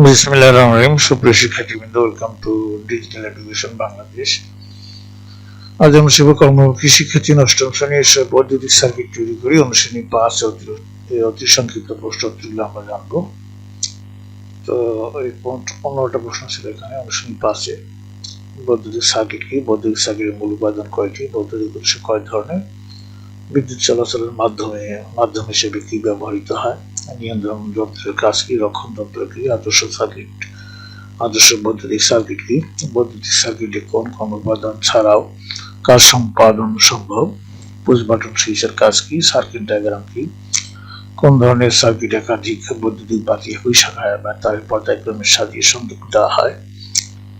বিসমিল্লাহির রহমানির রহিম। সুপ্রিয় শিক্ষার্থীবৃন্দ, welcome to digital education Bangladesh. আজ আমরা শিল্পকর্মমুখী শিক্ষার্থী অষ্টম শ্রেণী এসব বৈদ্যুতিক সার্কিট তৈরি করি। অনুশ্রেণী 5 অতি সংক্ষিপ্ত প্রশ্নোত্তরগুলো আমরা জানবো। তো এই 15টা প্রশ্ন ছিল এখানে অনুশ্রেণী 5-এ। বৈদ্যুতিক সার্কিট কি? বৈদ্যুতিক সার্কিটের মূল উপাদান কয়টি? বৈদ্যুতিক উৎস কয় ধরনের? বিদ্যুৎ চলাচলের মাধ্যম হিসেবে কি ব্যবহৃত হয়? নিয়ন্ত্রণ যন্ত্রের কাজ কি? রক্ষণ যন্ত্র কি? আদর্শ বৈদ্যুতিক সার্কিট কি? বৈদ্যুতিক সার্কিটে কোন কোন উপাদান ছাড়াও কাজ সম্পাদন সম্ভব? পুশ বাটন সুইচের কাজ কি? সার্কিট ডায়াগ্রাম কি? কোন ধরনের সার্কিট একাধিক বৈদ্যুতিক বাতি একই শাখায় বা তার পর্যায়ক্রমে সাজিয়ে সংযোগ দেওয়া হয়?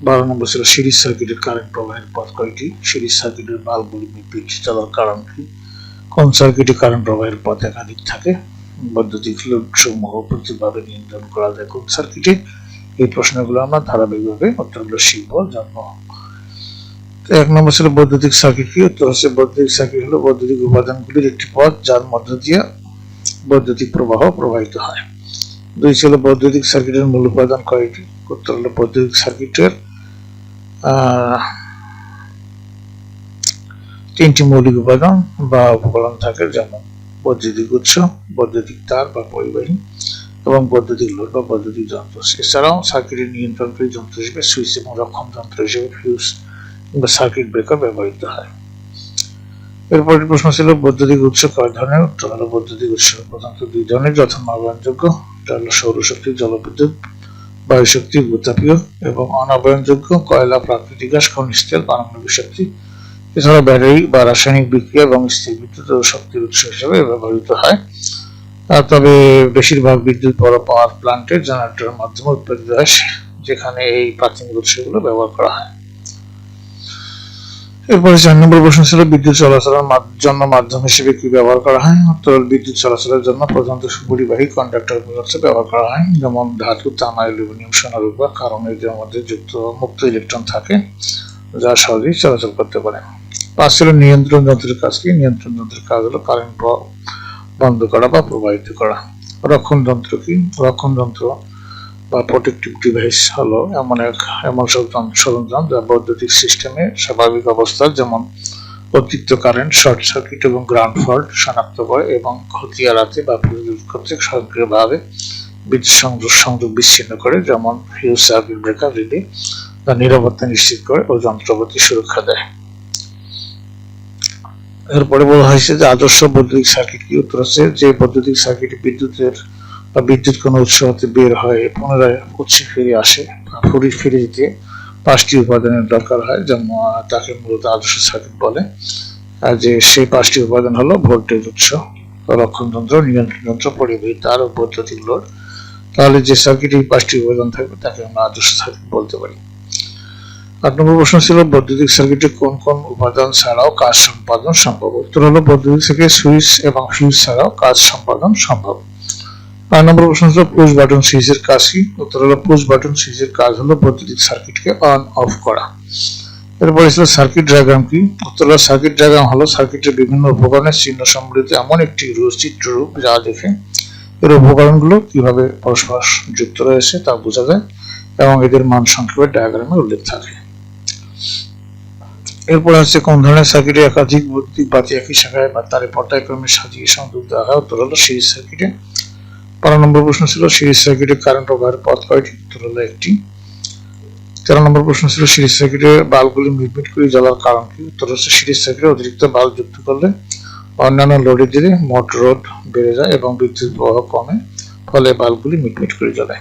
12 নম্বর ছিল সিরিজ সার্কিটের কারেন্ট প্রবাহের পথ কয়টি? সিরিজ সার্কিটের বাল্বগুলি বিদ্যুৎ চলার কারণ কি? কোন সার্কিটে কারেন্ট প্রবাহের পথ একাধিক থাকে? বৈদ্যুতিক লোড সমূহ পৃথকভাবে নিয়ন্ত্রণ করা যায় কোন সার্কিটে? এই প্রশ্নগুলো আমরা ধারাবাহিকভাবে উত্তরগুলো শিখব জানবো। 1 নম্বর ছিল বৈদ্যুতিক সার্কিট কি? উত্তর হচ্ছে বৈদ্যুতিক সার্কিট হলো বৈদ্যুতিক উপাদানগুলির একটি পথ যার মধ্য দিয়ে বৈদ্যুতিক প্রবাহ প্রবাহিত হয়। 2 ছিল বৈদ্যুতিক সার্কিটের মূল উপাদান কয়টি? উত্তর হলো বৈদ্যুতিক সার্কিটের 3টি মৌলিক উপাদান বা উপকরণ থাকে, যেমন বৈদ্যুতিক উৎস, বৈদ্যুতিক তার বা পরিবাহী এবং বৈদ্যুতিক লোড বা বৈদ্যুতিক যন্ত্র। এছাড়াও সার্কিটের নিয়ন্ত্রণকারী যন্ত্র হিসেবে সুইচ এবং রক্ষণ যন্ত্র হিসেবে ফিউজ কিংবা সার্কিট ব্রেকার ব্যবহৃত হয়। এরপরের প্রশ্ন ছিল বৈদ্যুতিক উৎস কয় ধরনের? উত্তর হলো বৈদ্যুতিক উৎস প্রধানত 2 ধরনের, যথা নবায়নযোগ্য, এটা হলো সৌরশক্তি, জলবিদ্যুৎ, বায়ুশক্তি, ভূতাপীয়, এবং অনবায়নযোগ্য কয়লা, প্রাকৃতিক গ্যাস, খনিজ তেল, পারমাণবিক শক্তি। এছাড়া ব্যাটারি বা রাসায়নিক বিক্রিয়া এবং স্থির বিদ্যুৎ ও শক্তির উৎস হিসেবে ব্যবহৃত হয়। তবে বেশিরভাগ বিদ্যুৎ বড় পাওয়ার প্ল্যান্টের জেনারেটরের মাধ্যমে উৎপাদিত হয়, যেখানে এই প্রাথমিক উৎসগুলো ব্যবহার করা হয়। এরপরে 4 নম্বর প্রশ্ন ছিল বিদ্যুৎ চলাচলের জন্য মাধ্যম হিসেবে কি ব্যবহার করা হয়? উত্তর বিদ্যুৎ চলাচলের জন্য প্রধানত সুপরিবাহী কন্ডাক্টর পদার্থ ব্যবহার করা হয়, যেমন ধাতু, তামা, অ্যালুমিনিয়াম, সোনা, রূপা, কারণ এদের মধ্যে মুক্ত ইলেকট্রন থাকে যা সহজেই চলাচল করতে পারে। 5 ছিল নিয়ন্ত্রণ যন্ত্রের কাজ কি? নিয়ন্ত্রণ যন্ত্রের কাজ হলো কারেন্ট বন্ধ করা বা প্রবাহিত করা। রক্ষণ যন্ত্র কি? রক্ষণ যন্ত্র বা প্রোটেক্টিভ ডিভাইস হলো এমন সব সরঞ্জাম যা বৈদ্যুতিক সিস্টেমে স্বাভাবিক অবস্থা, যেমন অতিরিক্ত কারেন্ট, শর্ট সার্কিট এবং গ্রাউন্ড ফল্ট শনাক্ত করে এবং ক্ষতি এড়াতে বা প্রতিরোধ করতে সক্রিয়ভাবে বিদ্যুৎ সংযোগ বিচ্ছিন্ন করে, যেমন ফিউজ, সার্কিট ব্রেকার, রিলে, যা নিরাপত্তা নিশ্চিত করে ও যন্ত্রপাতি সুরক্ষা দেয়। এরপরে বলা হয়েছে যে আদর্শ বৈদ্যুতিক সার্কিট কি? উত্তর হচ্ছে যে বৈদ্যুতিক সার্কিটে বিদ্যুৎ কোনো উৎস হতে বের হয়ে পুনরায় উৎসে ফিরে আসে বা ফিরে যেতে 5টি উপাদানের দরকার হয়, যেমন তাকে মূলত আদর্শ সার্কিট বলে। যে সেই 5টি উপাদান হলো ভোল্টেজ উৎস, রক্ষণ যন্ত্র, নিয়ন্ত্রণ যন্ত্র, পরিবাহী তার ও বৈদ্যুতিক লোড। তাহলে যে সার্কিটে এই 5টি উপাদান থাকবে তাকে আমরা আদর্শ সার্কিট বলতে পারি। 8 নম্বর প্রশ্ন ছিল বৈদ্যুতিক সার্কিটে কোন কোন উপাদান ছাড়াও কাজ সম্পাদন সম্ভব? উত্তর হলো বৈদ্যুতিক সার্কিটে সুইচ এবং ফিউজ ছাড়াও কাজ সম্পাদন সম্ভব। 9 নম্বর প্রশ্ন ছিল পুশ বাটন সুইচের কাজ কি? উত্তর হলো পুশ বাটন সুইচের কাজ হলো বৈদ্যুতিক সার্কিটকে অন অফ করা। এরপরে ছিল সার্কিট ডায়াগ্রাম কি? উত্তর হলো সার্কিট ডায়াগ্রাম হলো সার্কিটের বিভিন্ন উপকরণের চিহ্ন সম্বলিত এমন একটি চিত্ররূপ যা দেখে এর উপকরণগুলো কিভাবে পরস্পর যুক্ত রয়েছে তা বোঝা যায় এবং এদের মান সংক্ষেপে ডায়াগ্রামে উল্লেখ থাকে। এরপর হচ্ছে কোন ধরনের সার্কিটে একাধিক বৈদ্যুতিক বাতি একই শাখায় বা তার পর্যায়ক্রমে সাজিয়ে সংযোগ দেওয়া হয়? উত্তর হলো সিরিজ সার্কিটে। 12 নম্বর প্রশ্ন ছিল সিরিজ সার্কিটে কারেন্ট প্রবাহের পথ কয়টি? উত্তর হলো একটি। 13 নম্বর প্রশ্ন ছিল সিরিজ সার্কিটে বাল্বগুলি মিটমিট করে জ্বলার কারণ কি? উত্তর হচ্ছে সিরিজ সার্কিটে অতিরিক্ত বাল্ব যুক্ত করলে অন্যান্য লোডের দিকে মোট রোধ বেড়ে যায় এবং বিদ্যুৎ প্রবাহ কমে, ফলে বাল্বগুলি মিটমিট করে জ্বলে।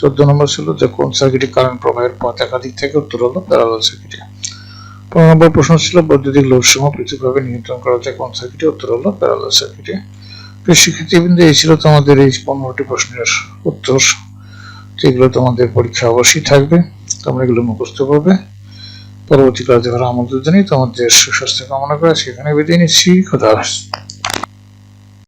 14 নম্বর ছিল যে কোন সার্কিটে কারেন্ট প্রবাহের পথ একাধিক থেকে? উত্তর হলো প্যারালাল সার্কিটে। 15 নম্বর প্রশ্ন ছিল বৈদ্যুতিক লোড সমূহ পৃথকভাবে নিয়ন্ত্রণ করা যায় কোন সার্কিটে? উত্তর হলো প্যারালাল সার্কিটে। শিক্ষার্থীবৃন্দ, এই ছিল তোমাদের এই 15টি প্রশ্নের উত্তর, যেগুলো তোমাদের পরীক্ষা অবশ্যই থাকবে। তোমরা এগুলো মুখস্থ করবে। পরবর্তী ক্লাসে আমন্ত্রণ জানিয়ে তোমাদের সুস্বাস্থ্য কামনা করে সেখানে বিদায় নিচ্ছি। খোদা হাফেজ।